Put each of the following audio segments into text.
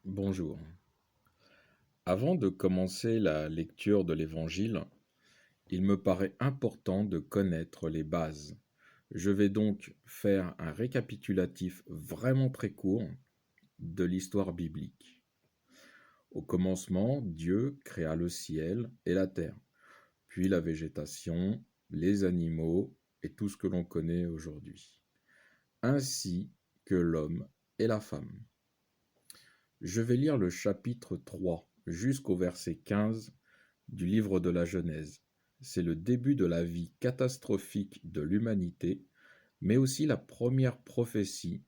Bonjour. Avant de commencer la lecture de l'Évangile, il me paraît important de connaître les bases. Je vais donc faire un récapitulatif vraiment très court de l'histoire biblique. Au commencement, Dieu créa le ciel et la terre, puis la végétation, les animaux et tout ce que l'on connaît aujourd'hui, ainsi que l'homme et la femme. Je vais lire le chapitre 3 jusqu'au verset 15 du livre de la Genèse. C'est le début de la vie catastrophique de l'humanité, mais aussi la première prophétie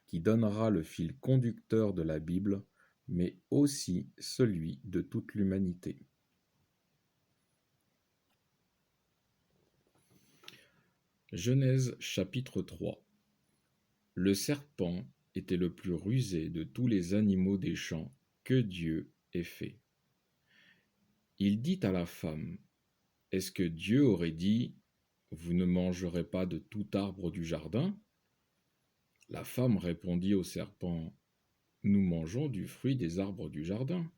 qui donnera le fil conducteur de la Bible, mais aussi celui de toute l'humanité. Genèse chapitre 3. Le serpent était le plus rusé de tous les animaux des champs que Dieu ait fait. Il dit à la femme: Est-ce que Dieu aurait dit: Vous ne mangerez pas de tout arbre du jardin? La femme répondit au serpent: Nous mangeons du fruit des arbres du jardin.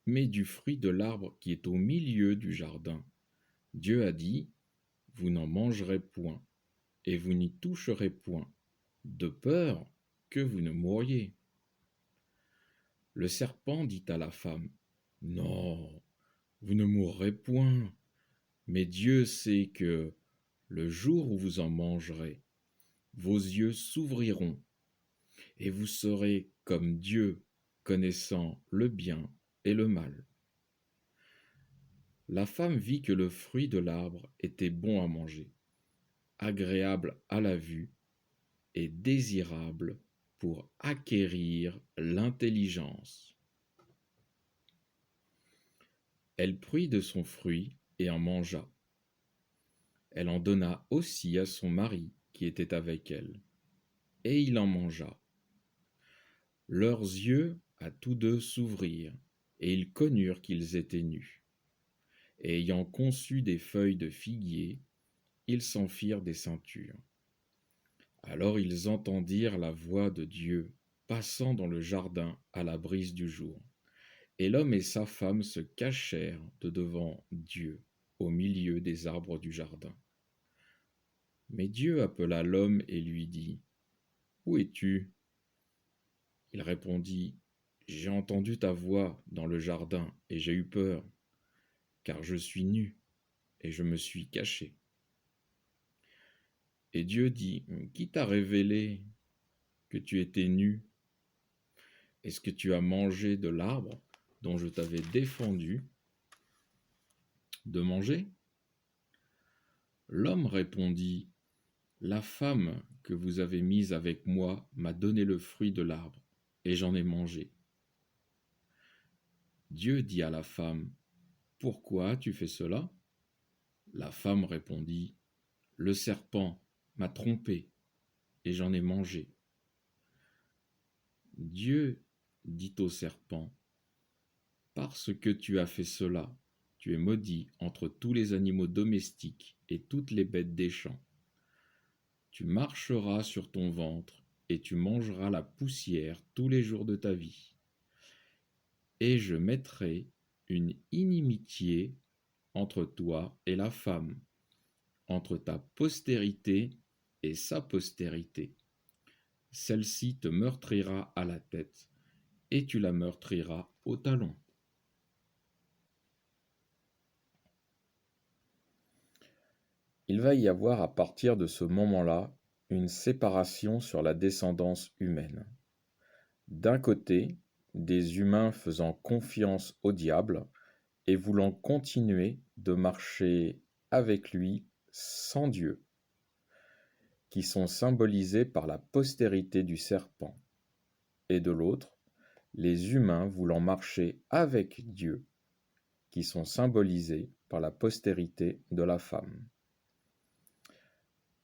Mais du fruit de l'arbre qui est au milieu du jardin, Dieu a dit: Vous n'en mangerez point, et vous n'y toucherez point, de peur que vous ne mouriez. Le serpent dit à la femme: Non, vous ne mourrez point, mais Dieu sait que, le jour où vous en mangerez, vos yeux s'ouvriront, et vous serez comme Dieu, connaissant le bien et le mal. La femme vit que le fruit de l'arbre était bon à manger, agréable à la vue et désirable pour acquérir l'intelligence. Elle prit de son fruit et en mangea. Elle en donna aussi à son mari qui était avec elle, et il en mangea. Leurs yeux à tous deux s'ouvrirent, et ils connurent qu'ils étaient nus. Et ayant conçu des feuilles de figuier, ils s'en firent des ceintures. Alors ils entendirent la voix de Dieu passant dans le jardin à la brise du jour. Et l'homme et sa femme se cachèrent de devant Dieu au milieu des arbres du jardin. Mais Dieu appela l'homme et lui dit: Où es-tu? Il répondit: J'ai entendu ta voix dans le jardin et j'ai eu peur, car je suis nu et je me suis caché. Et Dieu dit: Qui t'a révélé que tu étais nu? Est-ce que tu as mangé de l'arbre dont je t'avais défendu de manger? L'homme répondit: La femme que vous avez mise avec moi m'a donné le fruit de l'arbre, et j'en ai mangé. Dieu dit à la femme: Pourquoi as-tu fait cela? La femme répondit: Le serpent m'a trompée, et j'en ai mangé. Dieu dit au serpent: Parce que tu as fait cela, tu es maudit entre tous les animaux domestiques et toutes les bêtes des champs. Tu marcheras sur ton ventre, et tu mangeras la poussière tous les jours de ta vie. Et je mettrai une inimitié entre toi et la femme, entre ta postérité et sa postérité. Celle-ci te meurtrira à la tête, et tu la meurtriras au talon. Il va y avoir à partir de ce moment-là une séparation sur la descendance humaine. D'un côté, des humains faisant confiance au diable et voulant continuer de marcher avec lui sans Dieu, qui sont symbolisés par la postérité du serpent, et de l'autre, les humains voulant marcher avec Dieu, qui sont symbolisés par la postérité de la femme.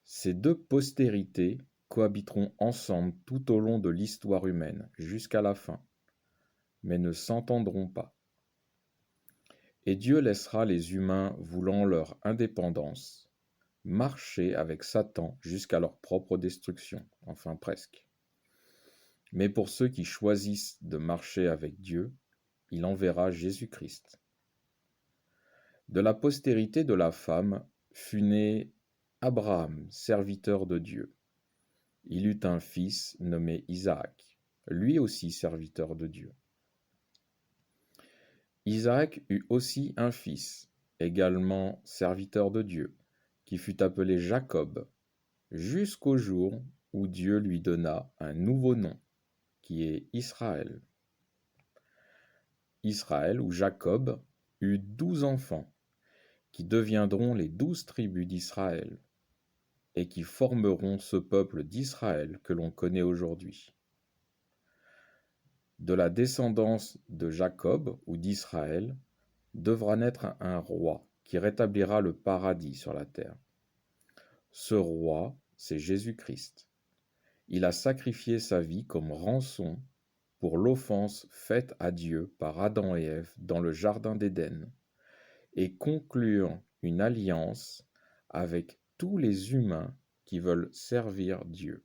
Ces deux postérités cohabiteront ensemble tout au long de l'histoire humaine, jusqu'à la fin, mais ne s'entendront pas. Et Dieu laissera les humains voulant leur indépendance marcher avec Satan jusqu'à leur propre destruction, enfin presque. Mais pour ceux qui choisissent de marcher avec Dieu, il enverra Jésus-Christ. De la postérité de la femme fut né Abraham, serviteur de Dieu. Il eut un fils nommé Isaac, lui aussi serviteur de Dieu. Isaac eut aussi un fils, également serviteur de Dieu, qui fut appelé Jacob, jusqu'au jour où Dieu lui donna un nouveau nom, qui est Israël. Israël ou Jacob eut 12 enfants, qui deviendront les 12 tribus d'Israël, et qui formeront ce peuple d'Israël que l'on connaît aujourd'hui. De la descendance de Jacob ou d'Israël devra naître un roi qui rétablira le paradis sur la terre. Ce roi, c'est Jésus-Christ. Il a sacrifié sa vie comme rançon pour l'offense faite à Dieu par Adam et Ève dans le jardin d'Éden, et conclure une alliance avec tous les humains qui veulent servir Dieu.